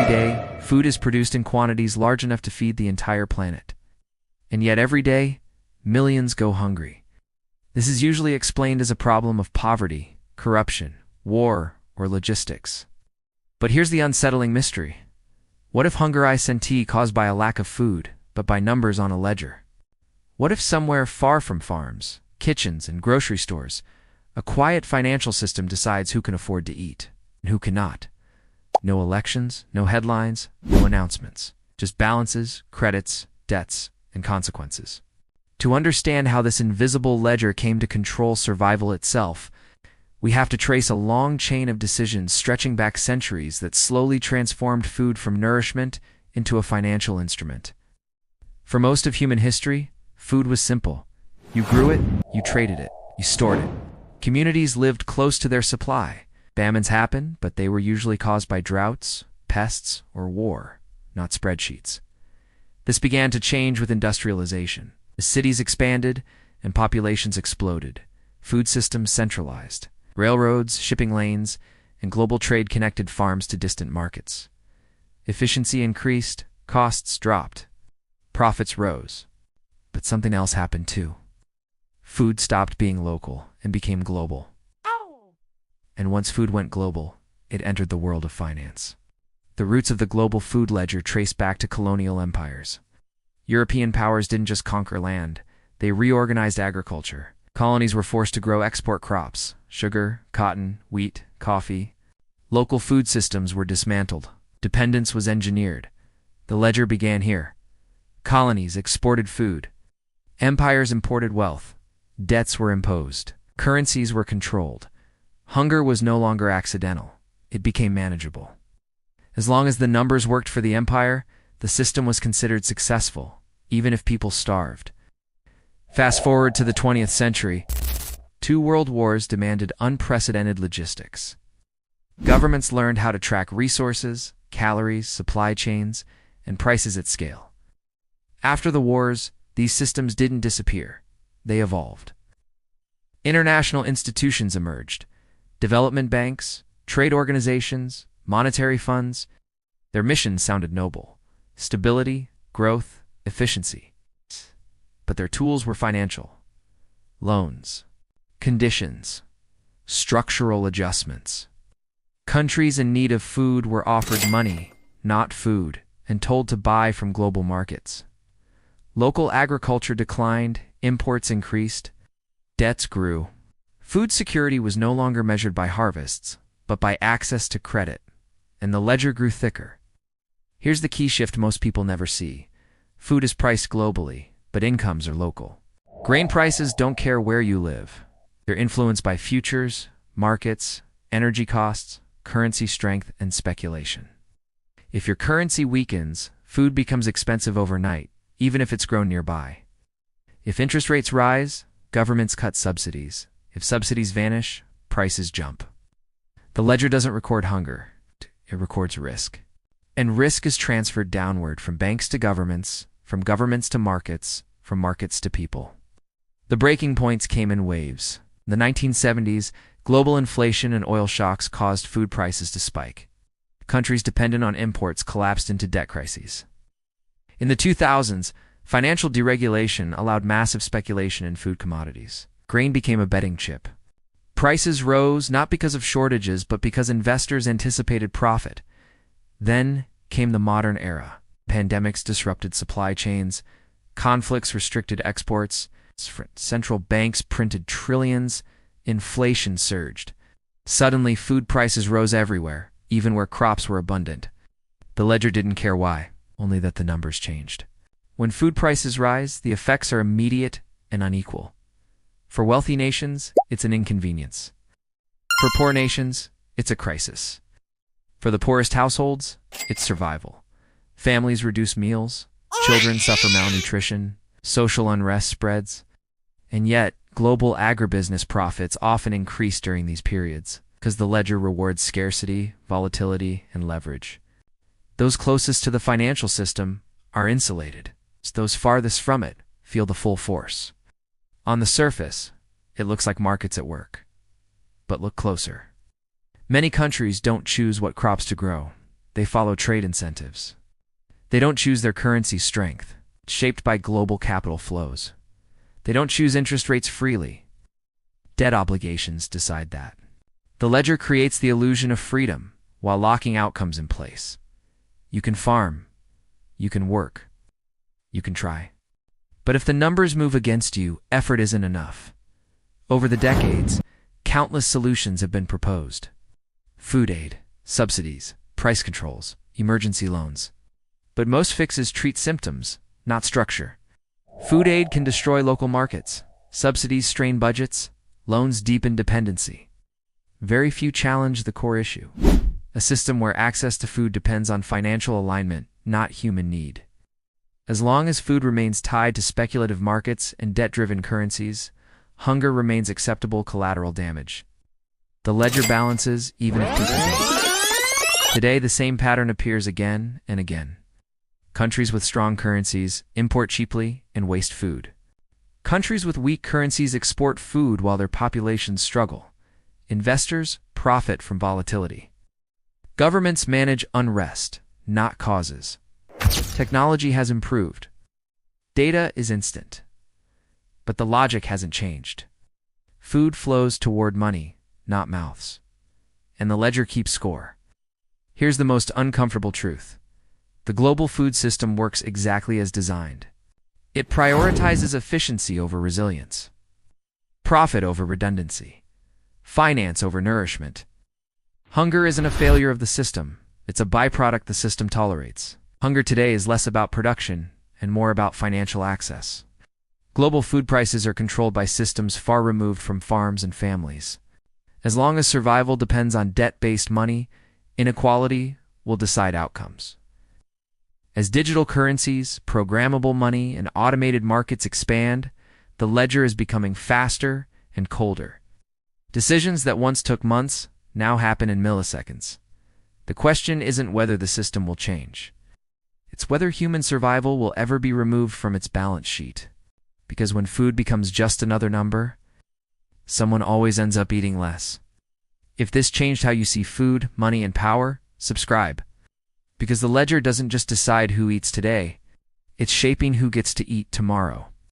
Every day, food is produced in quantities large enough to feed the entire planet. And yet every day, millions go hungry. This is usually explained as a problem of poverty, corruption, war, or logistics. But here's the unsettling mystery. What if hunger isn't caused by a lack of food, but by numbers on a ledger? What if somewhere far from farms, kitchens, and grocery stores, a quiet financial system decides who can afford to eat and who cannot? No elections, no headlines, no announcements. Just balances, credits, debts, and consequences. To understand how this invisible ledger came to control survival itself, we have to trace a long chain of decisions stretching back centuries that slowly transformed food from nourishment into a financial instrument. For most of human history, food was simple. You grew it, you traded it, you stored it. Communities lived close to their supply. Famines happened, but they were usually caused by droughts, pests, or war, not spreadsheets. This began to change with industrialization. As cities expanded and populations exploded, food systems centralized. Railroads, shipping lanes, and global trade connected farms to distant markets. Efficiency increased, costs dropped, profits rose. But something else happened too. Food stopped being local and became global. And once food went global, it entered the world of finance. The roots of the global food ledger trace back to colonial empires. European powers didn't just conquer land, they reorganized agriculture. Colonies were forced to grow export crops, sugar, cotton, wheat, coffee. Local food systems were dismantled. Dependence was engineered. The ledger began here. Colonies exported food. Empires imported wealth. Debts were imposed. Currencies were controlled. Hunger was no longer accidental. It became manageable. As long as the numbers worked for the empire, the system was considered successful, even if people starved. Fast forward to the 20th century, 2 world wars demanded unprecedented logistics. Governments learned how to track resources, calories, supply chains, and prices at scale. After the wars, these systems didn't disappear. They evolved. International institutions emerged. Development banks, trade organizations, monetary funds. Their missions sounded noble. Stability, growth, efficiency. But their tools were financial. Loans, conditions, structural adjustments. Countries in need of food were offered money, not food, and told to buy from global markets. Local agriculture declined, imports increased, debts grew. Food security was no longer measured by harvests, but by access to credit, and the ledger grew thicker. Here's the key shift most people never see. Food is priced globally, but incomes are local. Grain prices don't care where you live. They're influenced by futures, markets, energy costs, currency strength, and speculation. If your currency weakens, food becomes expensive overnight, even if it's grown nearby. If interest rates rise, governments cut subsidies. If subsidies vanish, prices jump. The ledger doesn't record hunger, it records risk. And risk is transferred downward from banks to governments, from governments to markets, from markets to people. The breaking points came in waves. In the 1970s, global inflation and oil shocks caused food prices to spike. Countries dependent on imports collapsed into debt crises. In the 2000s, financial deregulation allowed massive speculation in food commodities. Grain became a betting chip. Prices rose not because of shortages, but because investors anticipated profit. Then came the modern era. Pandemics disrupted supply chains, conflicts restricted exports, central banks printed trillions, inflation surged. Suddenly, food prices rose everywhere, even where crops were abundant. The ledger didn't care why, only that the numbers changed. When food prices rise, the effects are immediate and unequal. For wealthy nations, it's an inconvenience. For poor nations, it's a crisis. For the poorest households, it's survival. Families reduce meals, children suffer malnutrition, social unrest spreads. And yet, global agribusiness profits often increase during these periods, because the ledger rewards scarcity, volatility, and leverage. Those closest to the financial system are insulated. Those farthest from it feel the full force. On the surface, it looks like markets at work. But look closer. Many countries don't choose what crops to grow. they follow trade incentives. They don't choose their currency's strength, shaped by global capital flows. They don't choose interest rates freely. Debt obligations decide that. The ledger creates the illusion of freedom while locking outcomes in place. You can farm, you can work, you can try. But if the numbers move against you, effort isn't enough. Over the decades, countless solutions have been proposed. Food aid, subsidies, price controls, emergency loans. But most fixes treat symptoms, not structure. Food aid can destroy local markets. Subsidies strain budgets. Loans deepen dependency. Very few challenge the core issue. A system where access to food depends on financial alignment, not human need. As long as food remains tied to speculative markets and debt-driven currencies, hunger remains acceptable collateral damage. The ledger balances even if people don't. Today, the same pattern appears again and again. Countries with strong currencies import cheaply and waste food. Countries with weak currencies export food while their populations struggle. Investors profit from volatility. Governments manage unrest, not causes. Technology has improved. Data is instant. But the logic hasn't changed. Food flows toward money, not mouths. And the ledger keeps score. Here's the most uncomfortable truth. The global food system works exactly as designed. It prioritizes efficiency over resilience, profit over redundancy, finance over nourishment. Hunger isn't a failure of the system. It's a byproduct the system tolerates. Hunger today is less about production and more about financial access. Global food prices are controlled by systems far removed from farms and families. As long as survival depends on debt-based money, inequality will decide outcomes. As digital currencies, programmable money, and automated markets expand, the ledger is becoming faster and colder. Decisions that once took months now happen in milliseconds. The question isn't whether the system will change. It's whether human survival will ever be removed from its balance sheet. Because when food becomes just another number, someone always ends up eating less. If this changed how you see food, money, and power, subscribe. Because the ledger doesn't just decide who eats today, it's shaping who gets to eat tomorrow.